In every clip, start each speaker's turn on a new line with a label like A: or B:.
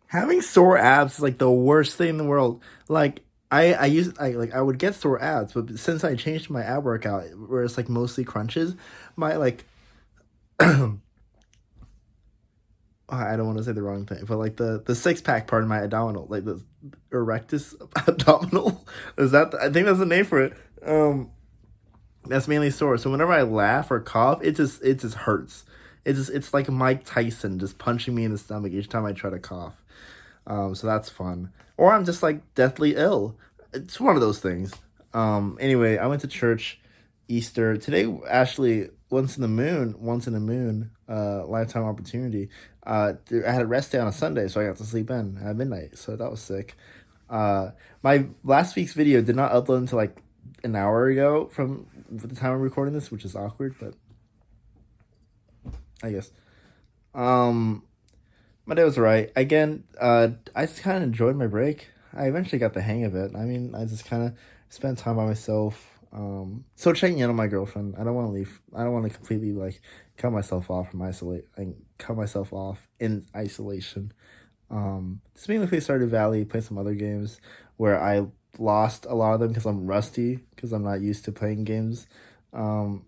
A: Having sore abs is like the worst thing in the world. Like I would get sore abs, but since I changed my ab workout where it's like mostly crunches, my like I don't want to say the wrong thing, but like the six pack part of my abdominal, like the erectus abdominal, is that I think that's the name for it. That's mainly sore. So whenever I laugh or cough, it just hurts. It's like Mike Tyson just punching me in the stomach each time I try to cough. So that's fun. Or I'm just like deathly ill. It's one of those things. Anyway, I went to church Easter. Today actually once in a moon, lifetime opportunity. I had a rest day on a Sunday, so I got to sleep in at midnight. So that was sick. My last week's video did not upload until like an hour ago from the time I'm recording this, which is awkward, but I guess. Um, My day was alright. Again, I just kind of enjoyed my break. I eventually got the hang of it. I mean, I just kind of spent time by myself. So checking in on my girlfriend. I don't want to leave. I don't want to completely like cut myself off from isolate and cut myself off in isolation. Just mainly play Stardew Valley, play some other games where I lost a lot of them because I'm rusty because I'm not used to playing games. Um,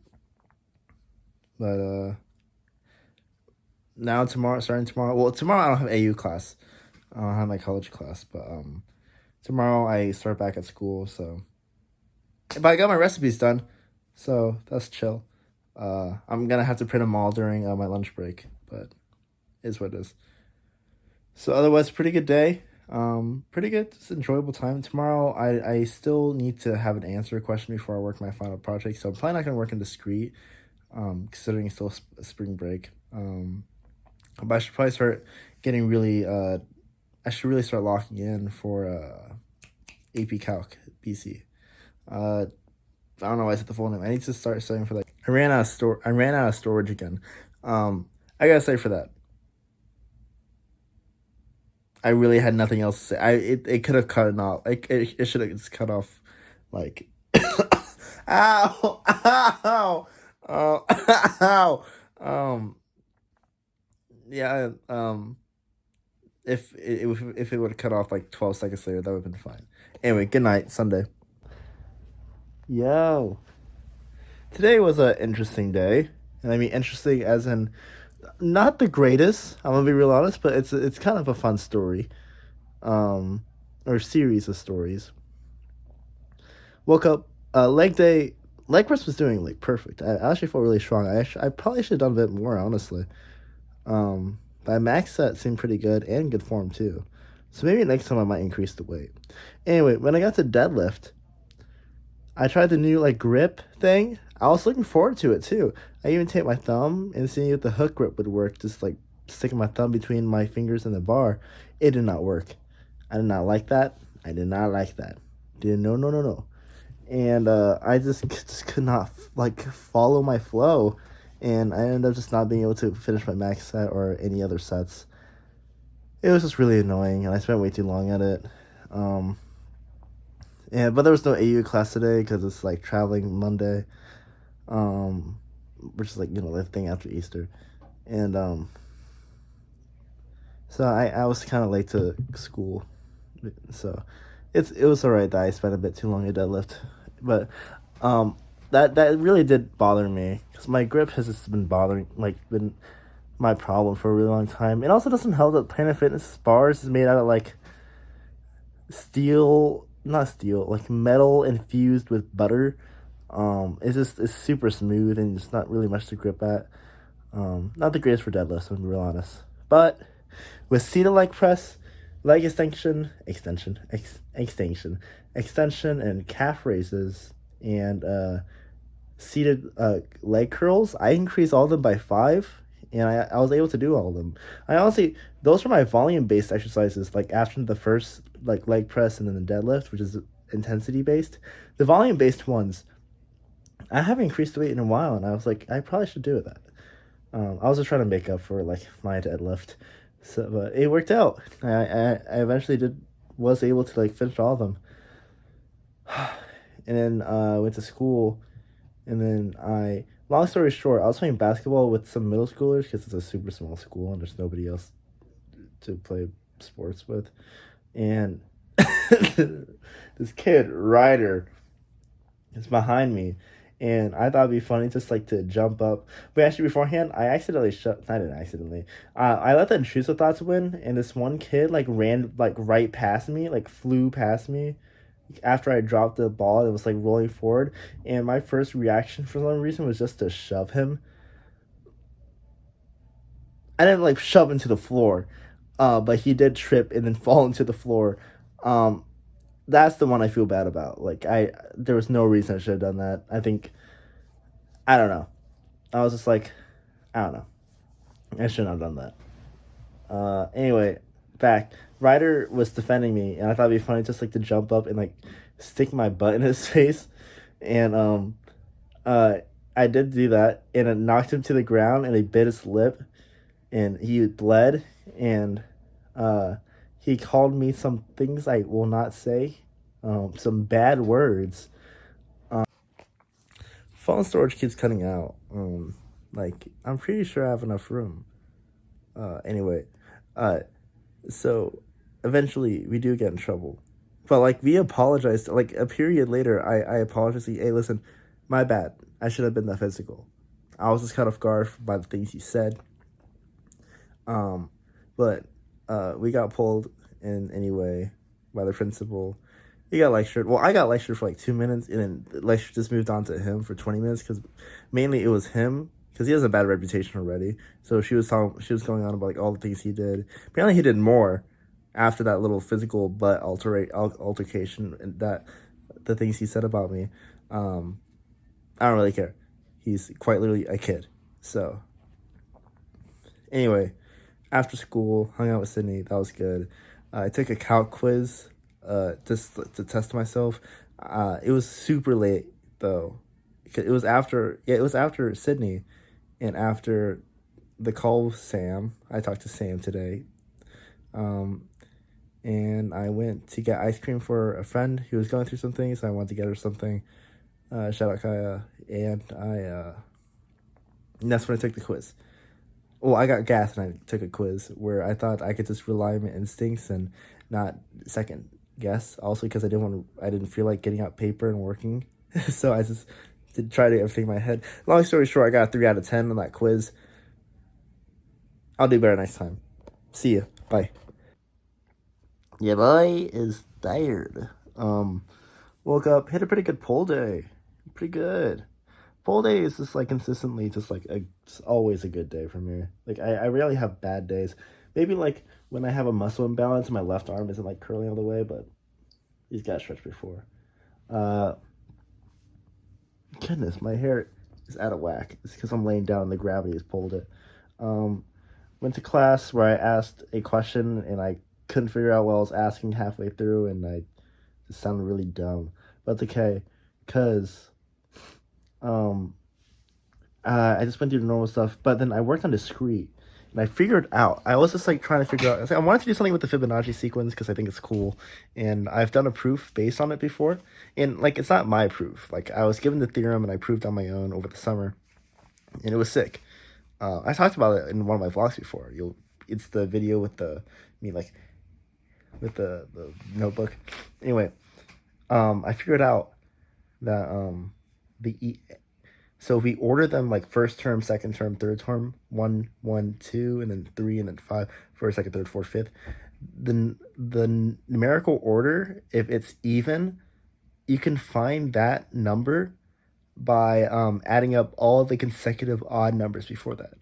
A: but now tomorrow, starting tomorrow. Well, tomorrow I don't have AU class. I don't have my college class, but tomorrow I start back at school. So, but I got my recipes done, so that's chill. I'm gonna have to print them all during my lunch break, but it is what it is. So otherwise, pretty good day. Pretty good, just enjoyable time. Tomorrow, I still need to have an answer question before I work my final project. So I'm probably not gonna work in discrete, considering it's still spring break. But I should probably start getting really. I should really start locking in for AP Calc BC. Uh, I don't know why I said the full name. I need to start studying for that. I ran out of storage again. I gotta say for that, I really had nothing else to say. It could have cut it off. Like it should have just cut off. Like, ow, ow, oh, ow. Yeah. If it would have cut off like 12 seconds later, that would have been fine. Anyway, good night, Sunday. Yo, today was an interesting day, and I mean interesting as in not the greatest. I'm gonna be real honest, but it's kind of a fun story, um, or series of stories. Woke up, leg day. Leg press was doing like perfect. I actually felt really strong. I probably should have done a bit more, honestly. My max set seemed pretty good and good form too. So maybe next time I might increase the weight. Anyway, when I got to deadlift, I tried the new like grip thing. I was looking forward to it too. I even taped my thumb and seeing if the hook grip would work, just like sticking my thumb between my fingers and the bar. It did not work. I did not like that. I did not like that. Did no no no no. And I just could not like follow my flow, and I ended up just not being able to finish my max set or any other sets. It was just really annoying, and I spent way too long at it. Um, yeah, but there was no AU class today because it's like traveling Monday, um, which is like the thing after Easter, and so I was kind of late to school, so it was alright that I spent a bit too long at deadlift, but um, that really did bother me because my grip has just been bothering been my problem for a really long time. It also doesn't help that Planet Fitness bars is made out of like steel, not steel, like metal infused with butter. It's super smooth and just not really much to grip at. Not the greatest for deadlifts, I'm gonna be real honest. But with seated leg press, leg extension, and calf raises, and seated leg curls, I increased all of them by five, and I was able to do all of them. I honestly, those are my volume based exercises. Like after the first like leg press and then the deadlift, which is intensity based, the volume based ones, I haven't increased the weight in a while, and I was like, I probably should do that. I was just trying to make up for like my deadlift, so but it worked out. I eventually did was able to like finish all of them, and then went to school, and then I. Long story short, I was playing basketball with some middle schoolers because it's a super small school and there's nobody else to play sports with, and this kid Ryder is behind me, and I thought it'd be funny just like to jump up. But actually, beforehand, I accidentally shut. I didn't accidentally. I let the intrusive thoughts win, and this one kid like ran like right past me, like flew past me. After I dropped the ball, it was like rolling forward, and my first reaction for some reason was just to shove him. I didn't like shove him to the floor, but he did trip and then fall into the floor. Um, that's the one I feel bad about. Like there was no reason I should have done that. I think I don't know. I was just like, I don't know. I shouldn't have done that. Anyway, back. Ryder was defending me, and I thought it'd be funny just like to jump up and like stick my butt in his face, and uh, I did do that, and it knocked him to the ground, and he bit his lip, and he bled, and uh, he called me some things I will not say, some bad words. Phone storage keeps cutting out. Like I'm pretty sure I have enough room. Anyway, uh, so eventually we do get in trouble, but like we apologized. Like a period later, I apologized. Like, hey, listen, my bad. I should have been that physical. I was just caught off guard by the things he said. Um, but we got pulled in anyway by the principal. He got lectured. Well, I got lectured for like 2 minutes, and then the lecture just moved on to him for 20 minutes because mainly it was him because he has a bad reputation already. So she was going on about like all the things he did. Apparently, he did more after that little physical butt altercation and that the things he said about me. Um, I don't really care. He's quite literally a kid. So anyway, after school, hung out with Sydney. That was good. I took a calc quiz, just to test myself. It was super late though. It was after Sydney, and after the call with Sam. I talked to Sam today. Um, and I went to get ice cream for a friend who was going through something, so I wanted to get her something. Shout out Kaya, and that's when I took the quiz. Well, I got gas and I took a quiz where I thought I could just rely on my instincts and not second guess. Also, because I didn't feel like getting out paper and working, so I just did try to get everything in my head. Long story short, I got a 3 out of 10 on that quiz. I'll do better next time. See ya. Bye. Yeah, boy is tired. Woke up, hit a pretty good poll day. Pretty good. Poll day is just like consistently just like it's always a good day for me. Like I rarely have bad days. Maybe like when I have a muscle imbalance and my left arm isn't like curling all the way, but he's got stretched before. Uh Goodness, my hair is out of whack. It's because I'm laying down and the gravity has pulled it. Um Went to class where I asked a question and I couldn't figure out what I was asking halfway through, and I just sounded really dumb. But it's okay, cause um I just went through the normal stuff, but then I worked on discrete, and I figured out. I was just like trying to figure out. I was like, I wanted to do something with the Fibonacci sequence because I think it's cool, and I've done a proof based on it before. And like, it's not my proof. Like, I was given the theorem, and I proved on my own over the summer, and it was sick. I talked about it in one of my vlogs before. It's the video with like with the notebook. Anyway, I figured out that the so if we order them like first term, second term, third term, one, one, two, and then three, and then five, first, second, third, fourth, fifth, the numerical order, if it's even, you can find that number by adding up all the consecutive odd numbers before that,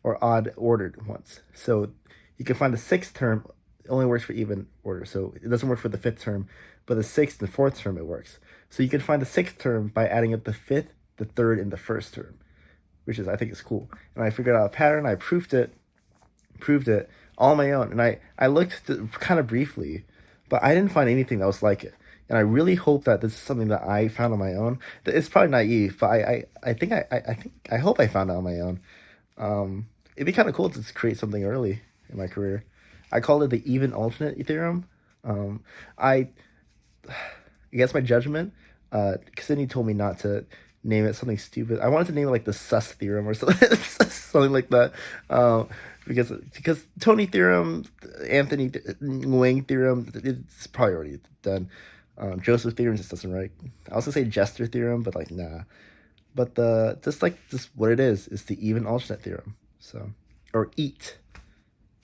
A: or odd ordered ones. So you can find the sixth term only works for even order, so it doesn't work for the fifth term, but the sixth and fourth term it works. So you can find the sixth term by adding up the fifth, the third, and the first term, which is I think is cool. And I figured out a pattern. I proved it all on my own, and I looked kind of briefly, but I didn't find anything that was like it. And I really hope that this is something that I found on my own. It's probably naive, but I hope I found it on my own. It'd be kind of cool to just create something early in my career. I call it the even alternate theorem. I against my judgment, Sydney told me name it something stupid. I wanted to name it like the Sus theorem or something, something like that. Um, because Tony theorem, Anthony Wang theorem, it's probably already done. Joseph theorem just doesn't write. I was gonna say Jester theorem, but like nah. But the just what it is the even alternate theorem. So or EAT.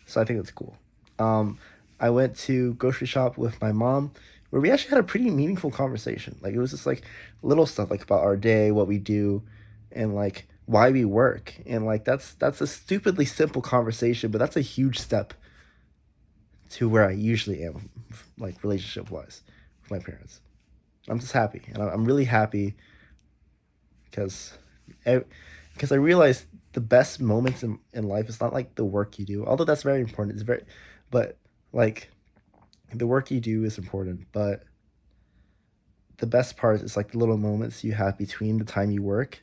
A: So I think that's cool. Um, I went to grocery shop with my mom, where we actually had a pretty meaningful conversation. Like it was just like little stuff like about our day, what we do, and like why we work. And like that's a stupidly simple conversation, but that's a huge step to where I usually am, like relationship wise, with my parents. I'm just happy, and I'm really happy because because I realized the best moments in life is not like the work you do, although that's very important. It's very, but like the work you do is important, but the best part is like the little moments you have between the time you work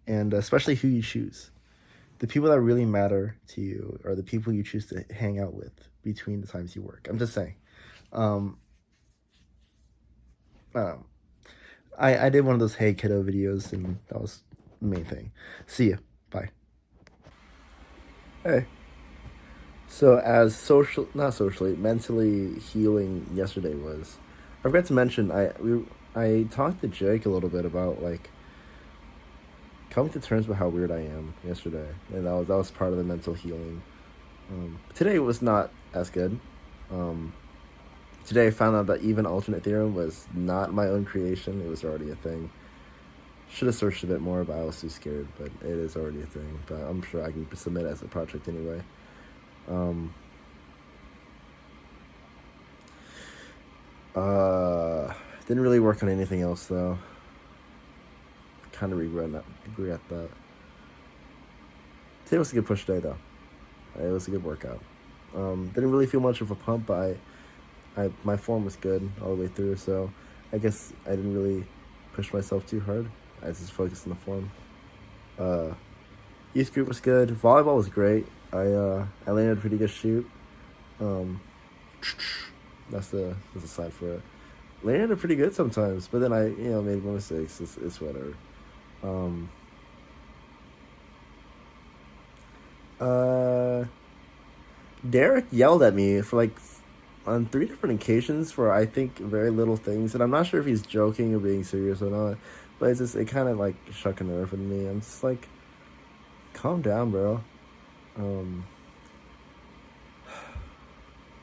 A: and especially who you choose. The people that really matter to you are the people you choose to hang out with between the times you work. I'm just saying. Um, um, I did one of those Hey Kiddo videos, and that was the main thing. See ya. Bye. Hey. So as social, not socially, mentally healing yesterday was, I forgot to mention I talked to Jake a little bit about like coming to terms with how weird I am yesterday, and that was part of the mental healing. Today was not as good. Um, Today I found out that even alternate theorem was not my own creation; it was already a thing. Should have searched a bit more, but I was too scared. But it is already a thing. But I'm sure I can submit it as a project anyway. Um, uh, didn't really work on anything else though. Kind of regret that. Today was a good push day though. It was a good workout. Didn't really feel much of a pump, but my form was good all the way through. So I guess I didn't really push myself too hard. I just focused on the form. Uh, Youth group was good. Volleyball was great. I landed a pretty good shoot. Um, that's the side for it. Landed pretty good sometimes, but then I made more mistakes. It's whatever. Um, uh, Derek yelled at me for like on three different occasions for I think very little things, and I'm not sure if he's joking or being serious or not. But it kind of like struck a nerve in me. I'm just like, calm down, bro. Um,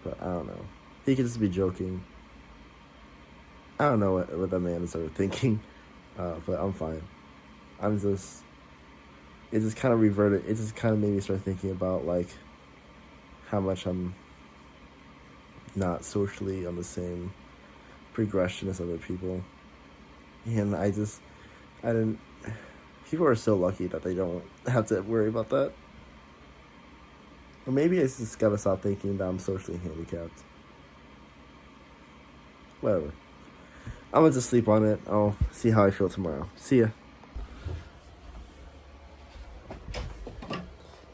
A: but I don't know. He could just be joking. I don't know what that man is ever thinking, but I'm fine. I'm just. It just kind of reverted. It just kind of made me start thinking about like how much I'm not socially on the same progression as other people, and I didn't. People are so lucky that they don't have to worry about that. Or maybe I just gotta stop thinking that I'm socially handicapped. Whatever. I'm gonna just sleep on it. I'll see how I feel tomorrow. See ya.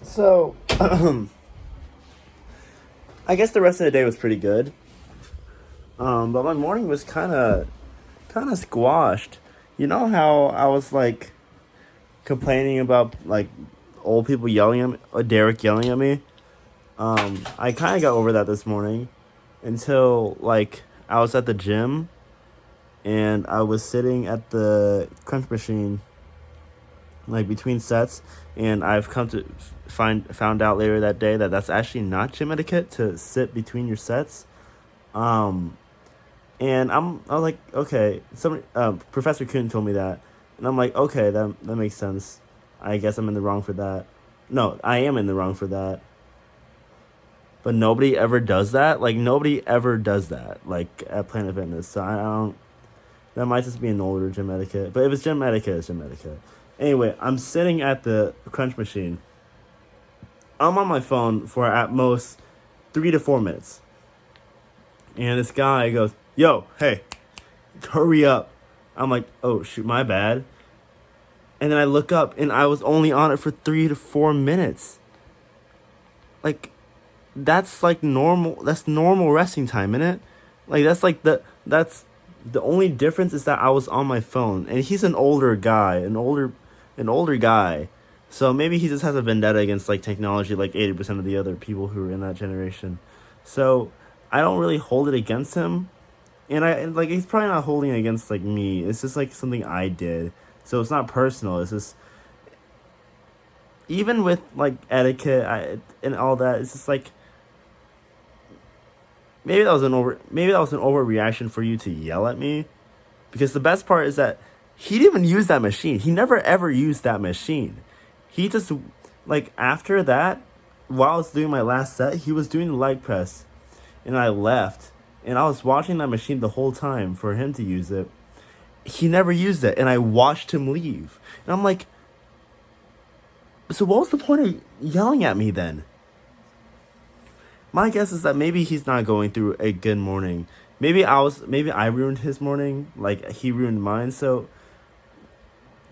A: So, I guess the rest of the day was pretty good. But my morning was kind of squashed. You know how I was like complaining about like old people yelling at me, or Derek yelling at me? I kind of got over that this morning until like I was at the gym and I was sitting at the crunch machine like between sets, and I've come to found out later that day that that's actually not gym etiquette to sit between your sets. Um, and I was like, okay, somebody Professor Kuhn told me that, and I'm like, okay, that makes sense. I guess I'm in the wrong for that. No, I am in the wrong for that. But nobody ever does that. Like nobody ever does that. Like at Planet Fitness. So I don't. That might just be an older gym etiquette. But if it's gym etiquette, it's gym etiquette. Anyway, I'm sitting at the crunch machine. I'm on my phone for at most 3 to 4 minutes. And this guy goes, yo, hey, hurry up. I'm like, oh, shoot, my bad. And then I look up, and I was only on it for 3 to 4 minutes. Like, that's like normal. That's normal resting time, isn't it? Like, that's The only difference is that I was on my phone, and he's an older guy, an older guy. So maybe he just has a vendetta against like technology, like 80% of the other people who were in that generation. So I don't really hold it against him, and like he's probably not holding it against like me. It's just like something I did, so it's not personal. It's just even with like etiquette and all that. It's just like maybe that was an overreaction for you to yell at me, because the best part is that he didn't even use that machine. He never ever used that machine. He just, like, after that, while I was doing my last set, he was doing the leg press, and I left, and I was watching that machine the whole time for him to use it. He never used it, and I watched him leave. And I'm like, so what was the point of yelling at me then? My guess is that maybe he's not going through a good morning. Maybe I ruined his morning, like he ruined mine. So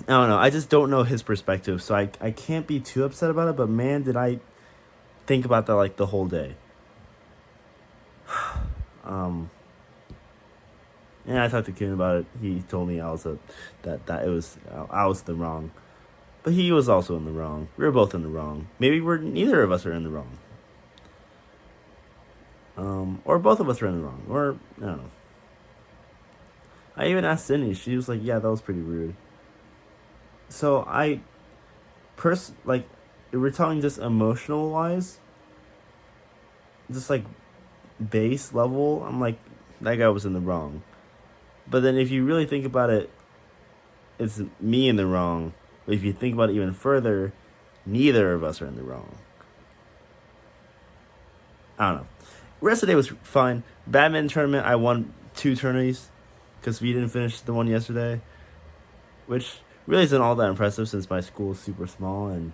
A: I don't know. I just don't know his perspective, so I can't be too upset about it. But man, did I think about that like the whole day. Um, and I talked to Kim about it. He told me that it was I was the wrong, but he was also in the wrong. We were both in the wrong. Maybe neither of us are in the wrong. Or both of us are in the wrong. Or I don't know. I even asked Cindy. She was like, "Yeah, that was pretty rude." So like, if we're talking just emotional wise, just like base level, I'm like, that guy was in the wrong. But then if you really think about it, it's me in the wrong. But if you think about it even further, neither of us are in the wrong. I don't know. Rest of the day was fine. Badminton tournament, I won 2 tourneys because we didn't finish the one yesterday, which really isn't all that impressive since my school is super small and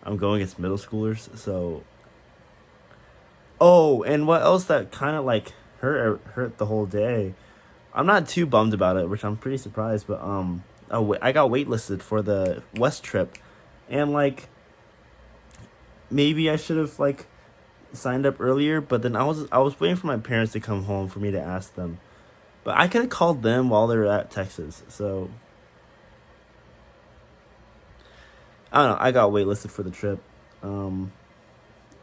A: I'm going against middle schoolers. So, oh, and what else that kind of like hurt the whole day? I'm not too bummed about it, which I'm pretty surprised. But I got waitlisted for the West trip, and like maybe I should have like signed up earlier. But then I was waiting for my parents to come home for me to ask them. But I could have called them while they were at Texas. So I don't know. I got waitlisted for the trip. Um,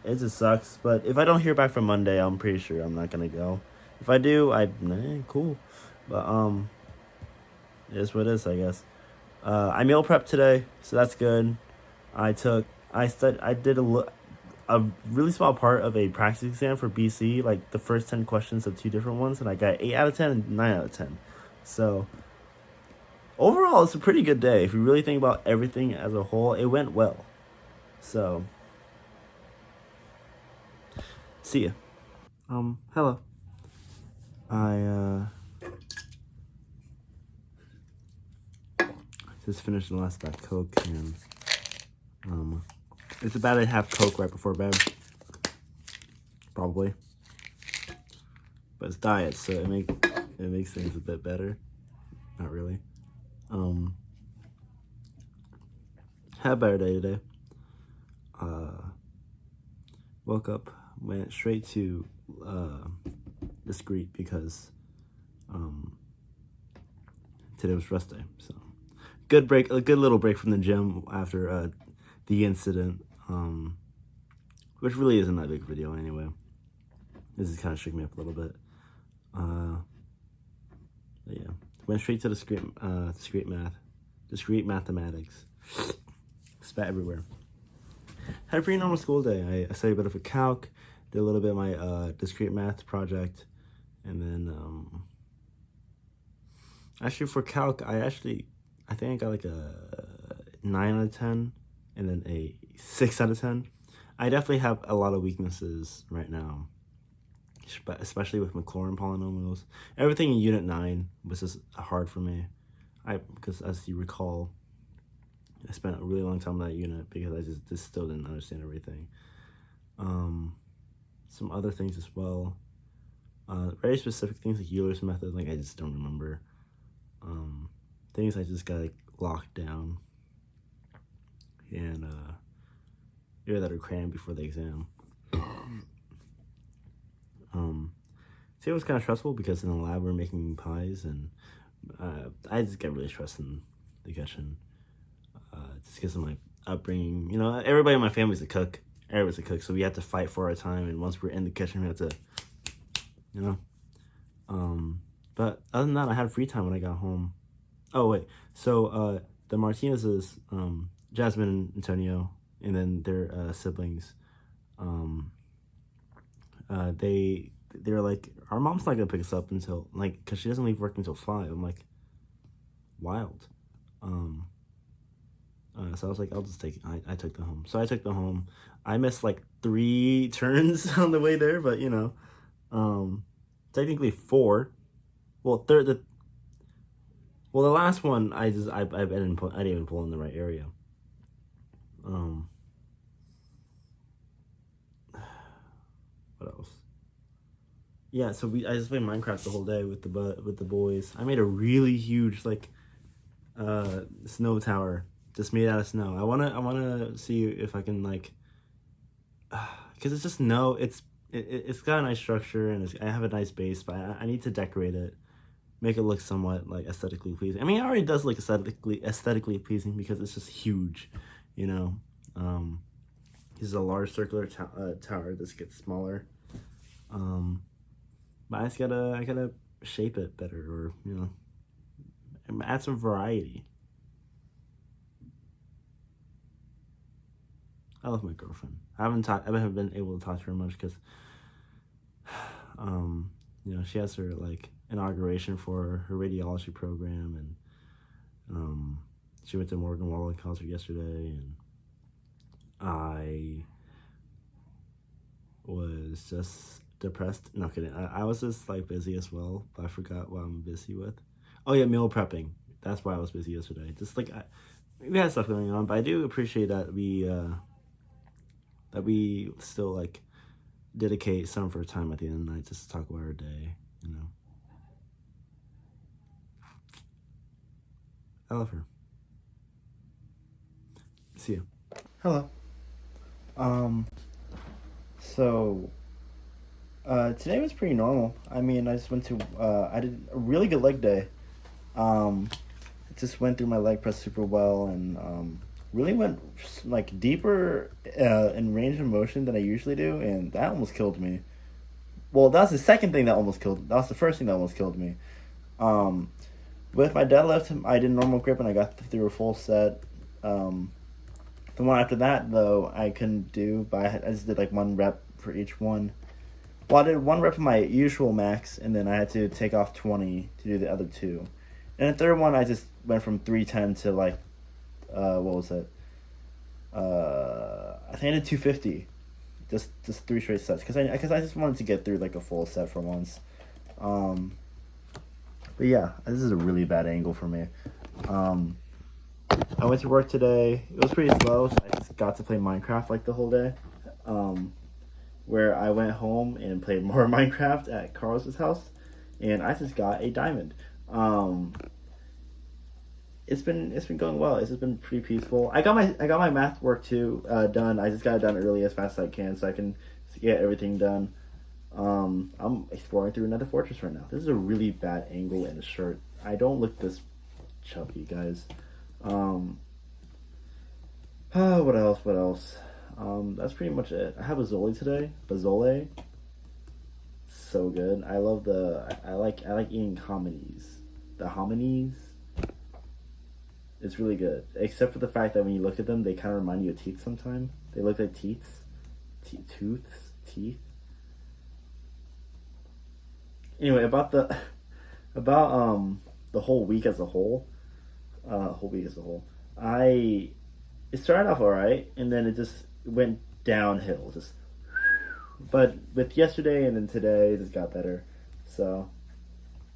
A: it just sucks. But if I don't hear back from Monday, I'm pretty sure I'm not gonna go. If I do, cool. But it is what it is, I guess. I meal prepped today, so that's good. I did a really small part of a practice exam for BC, like the first 10 questions of 2 different ones, and I got 8 out of 10 and 9 out of 10. So overall, it's a pretty good day. If you really think about everything as a whole, it went well. So see ya. Hello. I just finished the last batch of Coke, and it's about to have Coke right before bed, probably. But it's diet, so it makes things a bit better. Not really. Had a better day today. Woke up, went straight to Discreet because today was rest day. So good break, a good little break from the gym after the incident, which really isn't that big of a deal anyway. This is kind of shook me up a little bit. Yeah, went straight to discrete mathematics. Spat everywhere. Had a pretty normal school day. I studied a bit of a calc, did a little bit of my discrete math project, and then actually for calc, I think I got like a 9 out of 10, and then a 6 out of 10. I definitely have a lot of weaknesses right now, especially with Maclaurin polynomials. Everything in Unit 9 was just hard for me. Because as you recall, I spent a really long time on that unit because I just still didn't understand everything. Some other things as well. Very specific things like Euler's method, like I just don't remember. Things I just got like locked down. And that are crammed before the exam.
B: See, it was kind of stressful because in the lab we're making pies, and I just get really stressed in the kitchen. Just because of my upbringing. You know, everybody in my family's a cook. Everybody's a cook, so we had to fight for our time. And once we're in the kitchen, we had to, you know. But other than that, I had free time when I got home. Oh wait, so the Martinez's, Jasmine and Antonio, and then their siblings. Um, they're like, our mom's not gonna pick us up until like, cause she doesn't leave work until 5. I'm like, wild. Um, so I was like, I'll just take it. I took them home. So I took them home. I missed like 3 turns on the way there, but you know, technically 4. Well, the last one I didn't even pull in the right area. What else? Yeah, so I just played Minecraft the whole day with the boys. I made a really huge like snow tower just made out of snow. I wanna see if I can like, because it's just no, it's got a nice structure and I have a nice base, but I need to decorate it, make it look somewhat like aesthetically pleasing. I mean, it already does look aesthetically pleasing because it's just huge, you know. This is a large circular tower. This gets smaller. But I gotta shape it better, or you know, add some variety. I love my girlfriend. I haven't been able to talk to her much because, you know, she has her like inauguration for her radiology program, and she went to Morgan Wallen concert yesterday, and I was just depressed. No kidding. I was just like busy as well, but I forgot what I'm busy with. Oh yeah, meal prepping. That's why I was busy yesterday. Just like we had stuff going on, but I do appreciate that we still like dedicate some of our time at the end of the night just to talk about our day. You know, I love her. See ya.
A: Hello. Um. So. Today was pretty normal. I mean, I just went to. I did a really good leg day. Um. Just went through my leg press super well, and really went like deeper in range of motion than I usually do, and that almost killed me. Well, that's the second thing that almost killed. That was the first thing that almost killed me. Um, with my deadlift, I did normal grip and I got through a full set. Um, the one after that, though, I couldn't do, but I just did like 1 rep for each one. Well, I did 1 rep of my usual max, and then I had to take off 20 to do the other 2. And the third one, I just went from 310 to like, what was it? I think I did 250, just 3 straight sets, because I just wanted to get through like a full set for once. Um, but yeah, this is a really bad angle for me. I went to work today. It was pretty slow, so I just got to play Minecraft like the whole day. Where I went home and played more Minecraft at Carlos's house, and I just got a diamond. It's been going well. It's just been pretty peaceful. I got my math work too done. I just got it done early as fast as I can, so I can get everything done. I'm exploring through another fortress right now. This is a really bad angle in the shirt. I don't look this chubby, guys. What else? What else? That's pretty much it. I have Bazoli today. Bazole. So good. I love I like eating hominies. The hominies. It's really good. Except for the fact that when you look at them, they kind of remind you of teeth sometimes. They look like teeth. Teeth. Anyway, about the whole week as a whole. It started off alright, and then it just went downhill. But with yesterday and then today, it just got better. So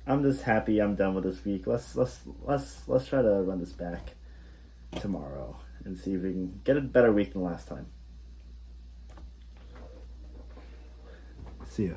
A: I'm just happy I'm done with this week. Let's try to run this back tomorrow and see if we can get a better week than last time. See ya.